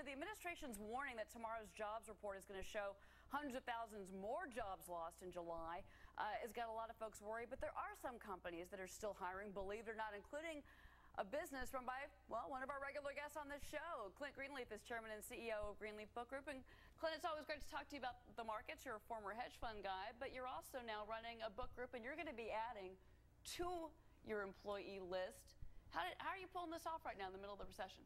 know, the administration's warning that tomorrow's jobs report is going to show hundreds of thousands more jobs lost in July has got a lot of folks worried. But there are some companies that are still hiring, believe it or not, including a business run by, well, one of our regular guests on this show. Clint Greenleaf is chairman and CEO of Greenleaf Book Group. And Clint, it's always great to talk to you about the markets. You're a former hedge fund guy, but you're also now running a book group, and you're going to be adding to your employee list. How are you pulling this off right now in the middle of the recession?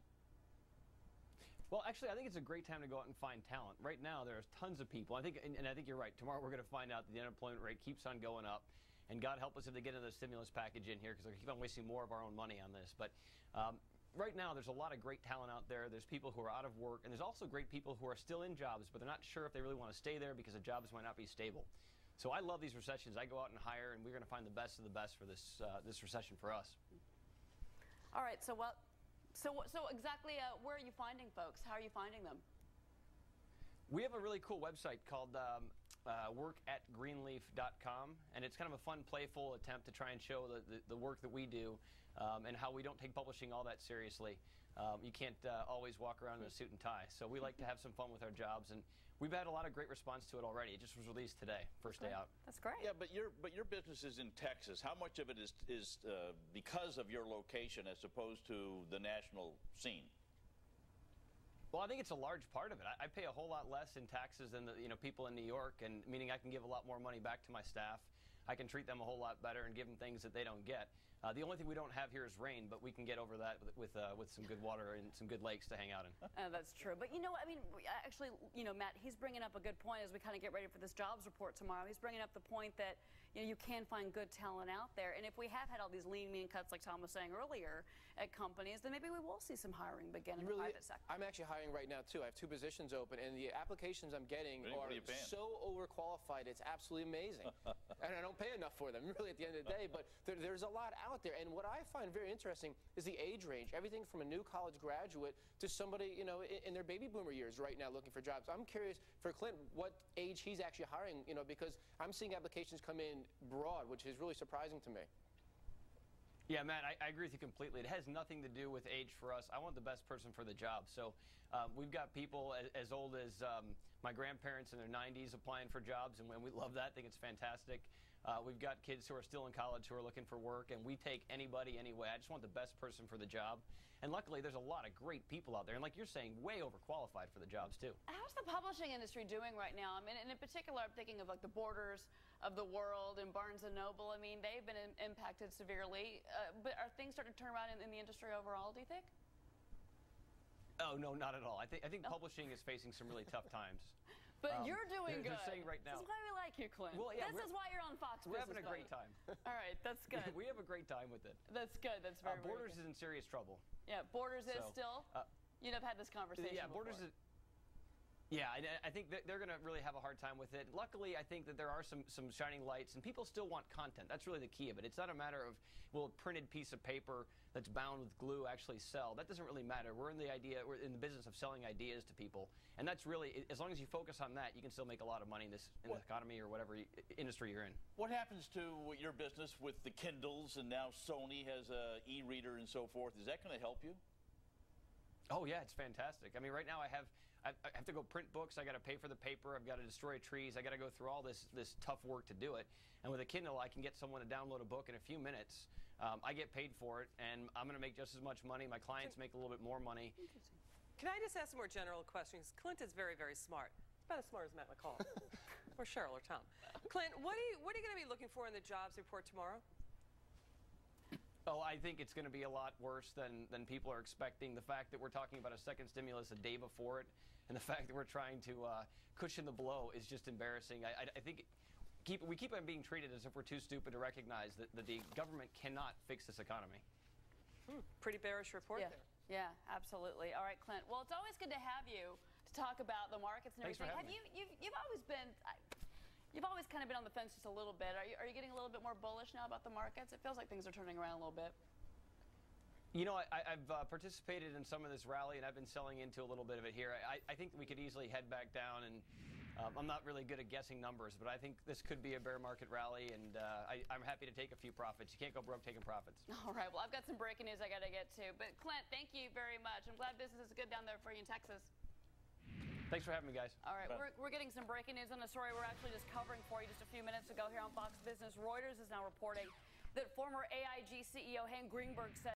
Well, actually, I think it's a great time to go out and find talent. Right now, there's tons of people. I think you're right. Tomorrow, we're going to find out that the unemployment rate keeps on going up. And God help us if they get another stimulus package in here, because they keep on wasting more of our own money on this. But right now, there's a lot of great talent out there. There's people who are out of work, and there's also great people who are still in jobs, but they're not sure if they really want to stay there because the jobs might not be stable. So I love these recessions. I go out and hire, and we're going to find the best of the best for this this recession for us. All right. So exactly where are you finding folks? How are you finding them? We have a really cool website called workatgreenleaf.com, and it's kind of a fun, playful attempt to try and show the work that we do and how we don't take publishing all that seriously. You can't always walk around in a suit and tie, so we like to have some fun with our jobs, and we've had a lot of great response to it already. It just was released today, first day out. That's great. Yeah, but your business is in Texas. How much of it is because of your location as opposed to the national scene? Well, I think it's a large part of it. I pay a whole lot less in taxes than the people in New York, and meaning I can give a lot more money back to my staff. I can treat them a whole lot better and give them things that they don't get. The only thing we don't have here is rain, but we can get over that with some good water and some good lakes to hang out in. That's true. But, you know, I mean, actually, you know, Matt, he's bringing up a good point as we kind of get ready for this jobs report tomorrow. He's bringing up the point that, you know, you can find good talent out there. And if we have had all these lean, mean cuts, like Tom was saying earlier, at companies, then maybe we will see some hiring begin in the private sector. I'm actually hiring right now, too. I have 2 positions open, and the applications I'm getting are so overqualified, it's absolutely amazing. And I don't pay enough for them, really, at the end of the day. But there's a lot out there. And what I find very interesting is the age range. Everything from a new college graduate to somebody, you know, in their baby boomer years right now looking for jobs. I'm curious for Clint what age he's actually hiring, you know, because I'm seeing applications come in broad, which is really surprising to me. Yeah, Matt, I agree with you completely. It has nothing to do with age for us. I want the best person for the job. So we've got people as old as my grandparents in their 90s applying for jobs, and we love that. I think it's fantastic. We've got kids who are still in college who are looking for work, and we take anybody anyway. I just want the best person for the job. And luckily, there's a lot of great people out there. And like you're saying, way overqualified for the jobs, too. How's the publishing industry doing right now? I mean, and in particular, I'm thinking of like the Borders of the world and Barnes & Noble. I mean, they've been impacted severely. But are things starting to turn around in the industry overall, do you think? Oh, no, not at all. I think publishing is facing some really tough times. But you're doing good. They're saying right now. This is why we like you, Clint. Well, yeah, this is why you're on Fox We're Business, having a great time. All right, that's good. We have a great time with it. That's good. That's very Borders good. is in serious trouble. Yeah, Borders is still. You'd have had this conversation Yeah, before. Borders is. Yeah, I think that they're going to really have a hard time with it. Luckily, I think that there are some shining lights, and people still want content. That's really the key of it. It's not a matter of, will a printed piece of paper that's bound with glue actually sell? That doesn't really matter. We're in the business of selling ideas to people, and that's really, as long as you focus on that, you can still make a lot of money in this economy or whatever industry you're in. What happens to your business with the Kindles, and now Sony has a e-reader and so forth? Is that going to help you? Oh yeah, it's fantastic. I mean, right now I have to go print books. I got to pay for the paper. I've got to destroy trees. I got to go through all this tough work to do it. And with a Kindle, I can get someone to download a book in a few minutes. I get paid for it, and I'm going to make just as much money. My clients make a little bit more money. Interesting. Can I just ask a more general question? Because Clint is very, very smart. About as smart as Matt McCall, or Cheryl, or Tom. Clint, what are you going to be looking for in the jobs report tomorrow? Oh, I think it's going to be a lot worse than people are expecting. The fact that we're talking about a second stimulus a day before it, and the fact that we're trying to cushion the blow is just embarrassing. I think we keep on being treated as if we're too stupid to recognize that the government cannot fix this economy. Pretty bearish report there. Yeah, absolutely. All right, Clint. Well, it's always good to have you to talk about the markets and everything. Thanks for having me. You've always been. You've always kind of been on the fence just a little bit. Are you getting a little bit more bullish now about the markets? It feels like things are turning around a little bit. You know, I've participated in some of this rally, and I've been selling into a little bit of it here. I think we could easily head back down, and I'm not really good at guessing numbers, but I think this could be a bear market rally, and I'm happy to take a few profits. You can't go broke taking profits. All right. Well, I've got some breaking news I got to get to. But, Clint, thank you very much. I'm glad business is good down there for you in Texas. Thanks for having me, guys. All right, we're getting some breaking news on a story we're actually just covering for you just a few minutes ago here on Fox Business. Reuters is now reporting that former AIG CEO Hank Greenberg said